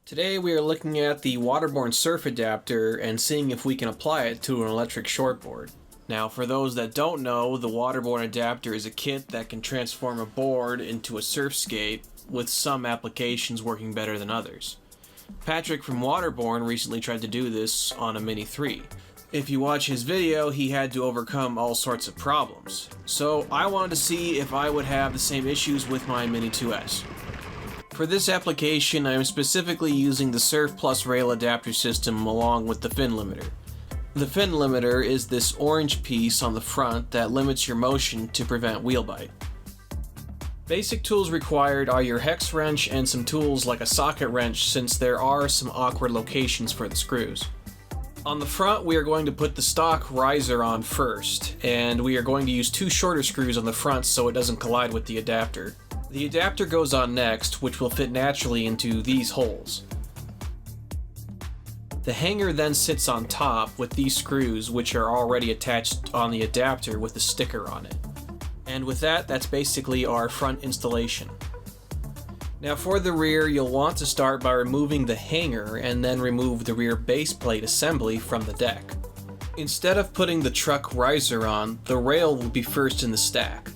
Today we are looking at the Waterborne surf adapter and seeing if we can apply it to an electric shortboard. Now for those that don't know, the Waterborne adapter is a kit that can transform a board into a surf skate, with some applications working better than others. Patrick from Waterborne recently tried to do this on a Mini 3. If you watch his video, he had to overcome all sorts of problems. So I wanted to see if I would have the same issues with my Mini2S. For this application, I am specifically using the Surf Plus rail adapter system along with the fin limiter. The fin limiter is this orange piece on the front that limits your motion to prevent wheel bite. Basic tools required are your hex wrench and some tools like a socket wrench, since there are some awkward locations for the screws. On the front, we are going to put the stock riser on first, and we are going to use two shorter screws on the front so it doesn't collide with the adapter. The adapter goes on next, which will fit naturally into these holes. The hanger then sits on top with these screws, which are already attached on the adapter with a sticker on it. And with that, that's basically our front installation. Now for the rear, you'll want to start by removing the hanger and then remove the rear base plate assembly from the deck. Instead of putting the truck riser on, the rail will be first in the stack.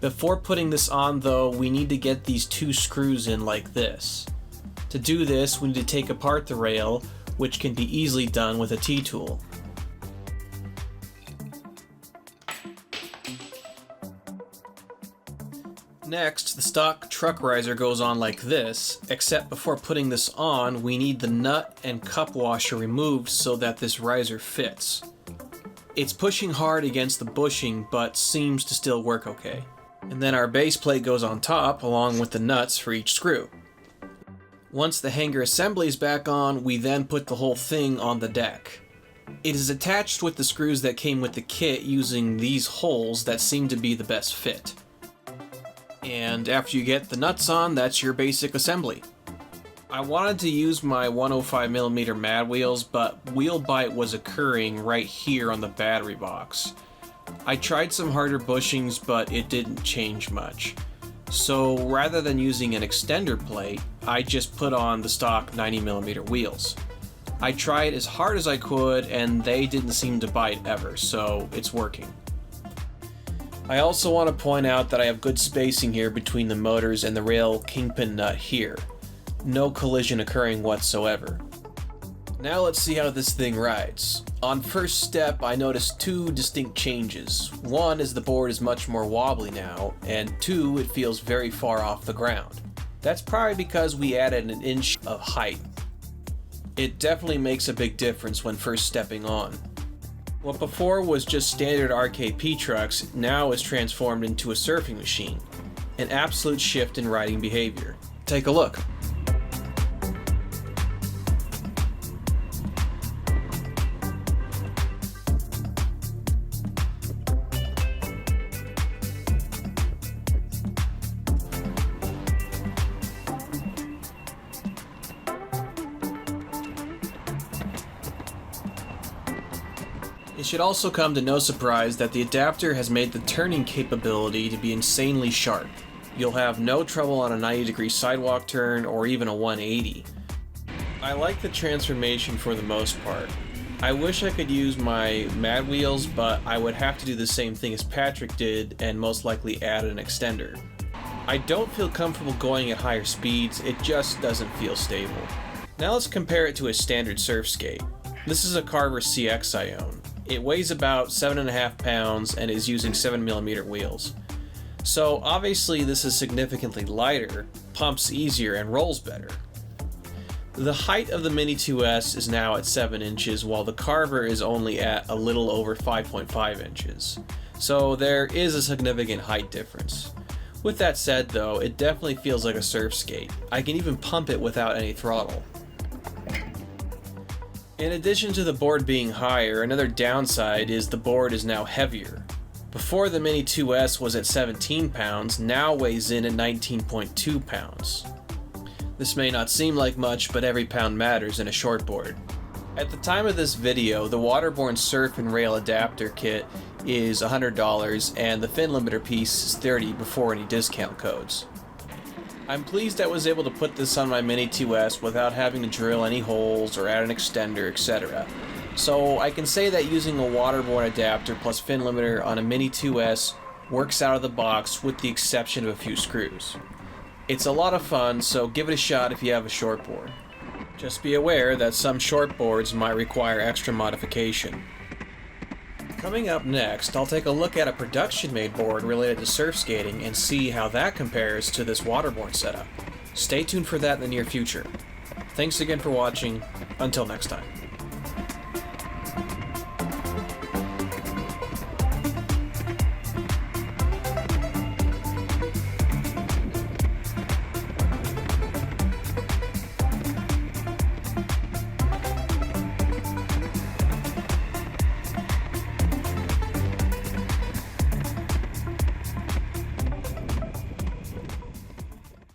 Before putting this on though, we need to get these two screws in like this. To do this, we need to take apart the rail, which can be easily done with a T-tool. Next, the stock truck riser goes on like this, except before putting this on, we need the nut and cup washer removed so that this riser fits. It's pushing hard against the bushing, but seems to still work okay. And then our base plate goes on top, along with the nuts for each screw. Once the hanger assembly is back on, we then put the whole thing on the deck. It is attached with the screws that came with the kit using these holes that seem to be the best fit. And after you get the nuts on, that's your basic assembly. I wanted to use my 105mm mad wheels, but wheel bite was occurring right here on the battery box. I tried some harder bushings, but it didn't change much. So rather than using an extender plate, I just put on the stock 90mm wheels. I tried as hard as I could and they didn't seem to bite ever, so it's working. I also want to point out that I have good spacing here between the motors and the rail kingpin nut here. No collision occurring whatsoever. Now let's see how this thing rides. On first step, I noticed two distinct changes. One is the board is much more wobbly now, and two, it feels very far off the ground. That's probably because we added an inch of height. It definitely makes a big difference when first stepping on. What before was just standard RKP trucks now is transformed into a surfing machine. An absolute shift in riding behavior. Take a look. It should also come to no surprise that the adapter has made the turning capability to be insanely sharp. You'll have no trouble on a 90-degree sidewalk turn or even a 180. I like the transformation for the most part. I wish I could use my mad wheels, but I would have to do the same thing as Patrick did and most likely add an extender. I don't feel comfortable going at higher speeds, it just doesn't feel stable. Now let's compare it to a standard surf skate. This is a Carver CX I own. It weighs about 7.5 pounds and is using 7mm wheels. So obviously this is significantly lighter, pumps easier, and rolls better. The height of the Mini2S is now at 7 inches, while the Carver is only at a little over 5.5 inches. So there is a significant height difference. With that said though, it definitely feels like a surf skate. I can even pump it without any throttle. In addition to the board being higher, another downside is the board is now heavier. Before, the Mini2S was at 17 pounds, now weighs in at 19.2 pounds. This may not seem like much, but every pound matters in a shortboard. At the time of this video, the Waterborne Surf and Rail Adapter Kit is $100 and the fin limiter piece is $30 before any discount codes. I'm pleased I was able to put this on my Mini2S without having to drill any holes or add an extender, etc. So I can say that using a Waterborne adapter plus fin limiter on a Mini2S works out of the box with the exception of a few screws. It's a lot of fun, so give it a shot if you have a shortboard. Just be aware that some shortboards might require extra modification. Coming up next, I'll take a look at a production-made board related to surf skating and see how that compares to this Waterborne setup. Stay tuned for that in the near future. Thanks again for watching. Until next time.